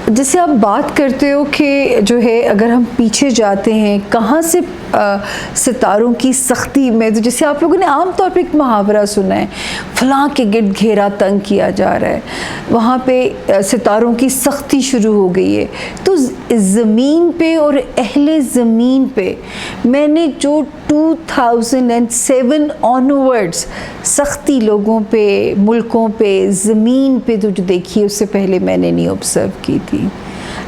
جیسے آپ بات کرتے ہو کہ جو ہے اگر ہم پیچھے جاتے ہیں کہاں سے ستاروں کی سختی میں، تو جیسے آپ لوگوں نے عام طور پہ ایک محاورہ سنا ہے، فلاں کے گرد گھیرا تنگ کیا جا رہا ہے، وہاں پہ ستاروں کی سختی شروع ہو گئی ہے. تو زمین پہ اور اہل زمین پہ میں نے جو 2007 آنورڈز سختی لوگوں پہ، ملکوں پہ، زمین پہ جو دیکھی ہے، اس سے پہلے میں نے نہیں آبزرو کی تھی.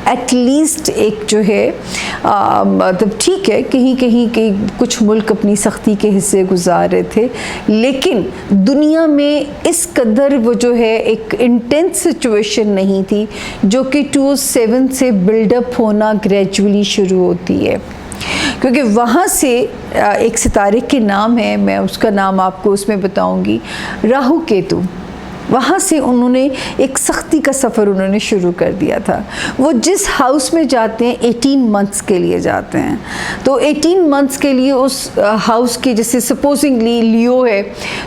ایٹ لیسٹ ایک جو ہے مطلب ٹھیک ہے کہیں کہیں کچھ ملک اپنی سختی کے حصے گزار رہے تھے، لیکن دنیا میں اس قدر وہ جو ہے ایک انٹینس سچویشن نہیں تھی جو کہ 2007 سے بلڈ اپ ہونا گریجولی شروع ہوتی ہے. کیونکہ وہاں سے ایک ستارے کے نام ہے، میں اس کا نام آپ کو اس میں بتاؤں گی، راہو کیتو. وہاں سے انہوں نے ایک سختی کا سفر انہوں نے شروع کر دیا تھا. وہ جس ہاؤس میں جاتے ہیں 18 منتھس کے لیے جاتے ہیں، تو 18 منتھس کے لیے اس ہاؤس کے، جیسے سپوزنگلی لیو ہے،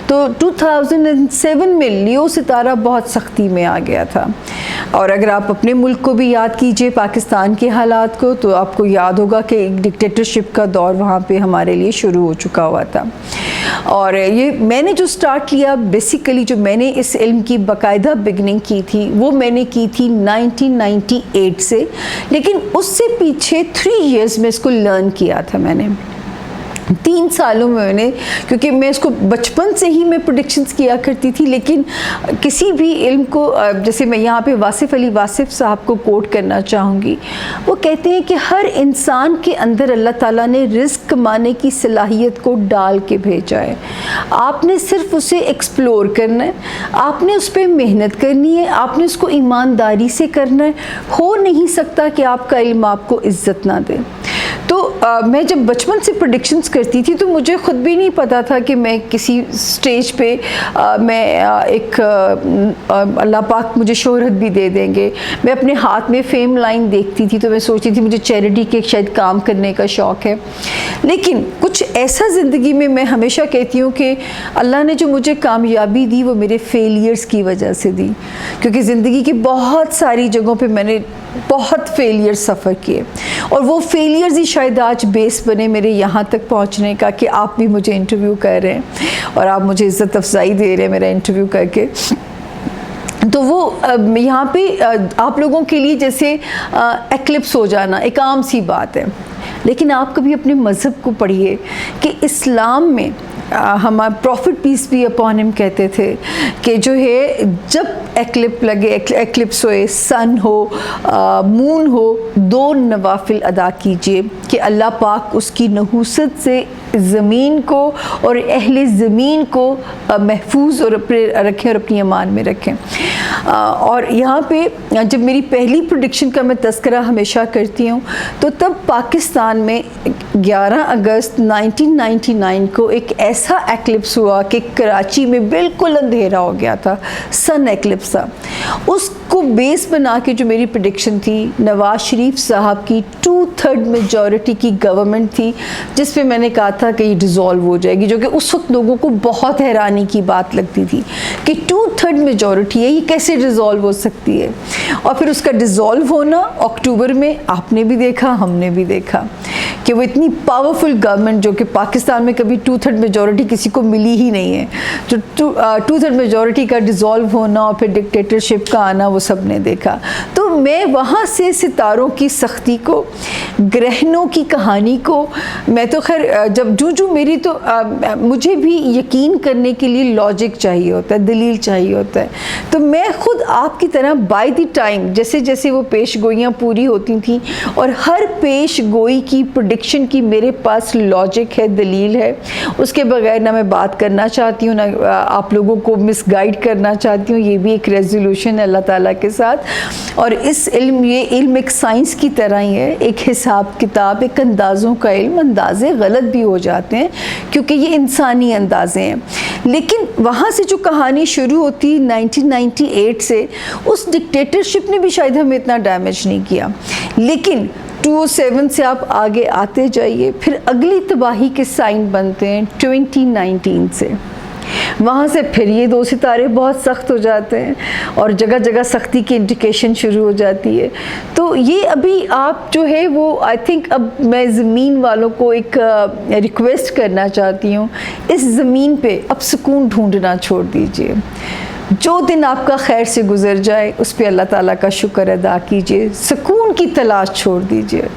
تو 2007 میں لیو ستارہ بہت سختی میں آ گیا تھا. اور اگر آپ اپنے ملک کو بھی یاد کیجئے، پاکستان کے حالات کو، تو آپ کو یاد ہوگا کہ ایک ڈکٹیٹرشپ کا دور وہاں پہ ہمارے لیے شروع ہو چکا ہوا تھا. اور یہ میں نے جو سٹارٹ کیا، بیسیکلی جو میں نے اس علم کی باقاعدہ بگننگ کی تھی، وہ میں نے کی تھی 1998 سے، لیکن اس سے پیچھے 3 ایئرز میں اس کو لرن کیا تھا. میں نے 3 سالوں میں نے، کیونکہ میں اس کو بچپن سے ہی میں پریڈکشنز کیا کرتی تھی، لیکن کسی بھی علم کو، جیسے میں یہاں پہ واصف علی واصف صاحب کو کوٹ کرنا چاہوں گی، وہ کہتے ہیں کہ ہر انسان کے اندر اللہ تعالیٰ نے رزق کمانے کی صلاحیت کو ڈال کے بھیجا ہے. آپ نے صرف اسے ایکسپلور کرنا ہے، آپ نے اس پہ محنت کرنی ہے، آپ نے اس کو ایمانداری سے کرنا ہے. ہو نہیں سکتا کہ آپ کا علم آپ کو عزت نہ دے. تو میں جب بچپن سے پریڈکشنز کرتی تھی تو مجھے خود بھی نہیں پتا تھا کہ میں کسی سٹیج پہ میں ایک اللہ پاک مجھے شہرت بھی دے دیں گے. میں اپنے ہاتھ میں فیم لائن دیکھتی تھی تو میں سوچتی تھی مجھے چیریٹی کے شاید کام کرنے کا شوق ہے. لیکن کچھ ایسا زندگی میں ہمیشہ کہتی ہوں کہ اللہ نے جو مجھے کامیابی دی وہ میرے فیلیئرز کی وجہ سے دی، کیونکہ زندگی کی بہت ساری جگہوں پہ میں نے بہت فیلیئر سفر کیے، اور وہ فیلیئرز ہی شاید آج بیس بنے میرے یہاں تک پہنچنے کا کہ آپ بھی مجھے انٹرویو کر رہے ہیں اور آپ مجھے عزت افزائی دے رہے ہیں میرا انٹرویو کر کے. تو وہ یہاں پہ آپ لوگوں کے لیے جیسے ایکلپس ہو جانا ایک عام سی بات ہے، لیکن آپ کبھی اپنے مذہب کو پڑھیے کہ اسلام میں ہمارے پروفٹ پیس بھی اپون ہم کہتے تھے کہ جو ہے جب ایکلپ لگے، ایکلپس ہوئے، سن ہو، مون ہو، 2 نوافل ادا کیجئے کہ اللہ پاک اس کی نحوست سے زمین کو اور اہل زمین کو محفوظ اور رکھیں اور اپنی امان میں رکھیں. اور یہاں پہ جب میری پہلی پریڈکشن کا میں تذکرہ ہمیشہ کرتی ہوں، تو تب پاکستان میں 11 اگست 1999 کو ایک ایسا ایکلپس ہوا کہ کراچی میں بالکل اندھیرا ہو گیا تھا، سن ایکلپس تھا. اس کو بیس بنا کے جو میری پریڈکشن تھی، نواز شریف صاحب کی 2/3 میجورٹی کی گورنمنٹ تھی، جس پہ میں نے کہا تھا کہ یہ ڈیزالو ہو جائے گی، جو کہ اس وقت لوگوں کو بہت حیرانی کی بات لگتی تھی کہ 2/3 میجورٹی ہے، یہ کیسے ڈیزالو ہو سکتی ہے. اور پھر اس کا ڈیزالو ہونا اکتوبر میں آپ نے بھی دیکھا، ہم نے بھی دیکھا کہ وہ اتنی پاورفل گورنمنٹ جو کہ پاکستان میں کبھی 2/3 میجورٹی کسی کو ملی ہی نہیں ہے، جو 2/3 میجورٹی کا ڈیزالو ہونا اور پھر ڈکٹیٹرشپ کا آنا، وہ سب نے دیکھا. تو میں وہاں سے ستاروں کی سختی کو، گرہنوں کی کہانی کو، میں تو خیر جب جو میری تو مجھے بھی یقین کرنے کے لیے لاجک چاہیے ہوتا ہے، دلیل چاہیے ہوتا ہے. تو میں خود آپ کی طرح بائی دی ٹائم جیسے جیسے وہ پیش گوئیاں پوری ہوتی تھیں، اور ہر پیش گوئی کی پریڈکشن کی میرے پاس لاجک ہے، دلیل ہے، اس کے بغیر نہ میں بات کرنا چاہتی ہوں، نہ آپ لوگوں کو مس گائیڈ کرنا چاہتی ہوں. یہ بھی ایک ریزولوشن ہے اللہ تعالیٰ کے ساتھ. اور اس علم، یہ علم ایک سائنس کی طرح ہی ہے، ایک حساب کتاب، ایک اندازوں کا علم. اندازے غلط بھی ہو جاتے ہیں کیونکہ یہ انسانی اندازے ہیں. لیکن وہاں سے جو کہانی شروع ہوتی 1998 سے، اس ڈکٹیٹرشپ نے بھی شاید ہمیں اتنا ڈیمیج نہیں کیا، لیکن 2007 سے آپ آگے آتے جائیے، پھر اگلی تباہی کے سائن بنتے ہیں 2019 سے. وہاں سے پھر یہ 2 ستارے بہت سخت ہو جاتے ہیں اور جگہ جگہ سختی کی انڈیکیشن شروع ہو جاتی ہے. تو یہ ابھی آپ جو ہے وہ آئی تھنک اب میں زمین والوں کو ایک ریکویسٹ کرنا چاہتی ہوں, اس زمین پہ اب سکون ڈھونڈنا چھوڑ دیجئے. جو دن آپ کا خیر سے گزر جائے اس پہ اللہ تعالیٰ کا شکر ادا کیجئے, سکون کی تلاش چھوڑ دیجئے.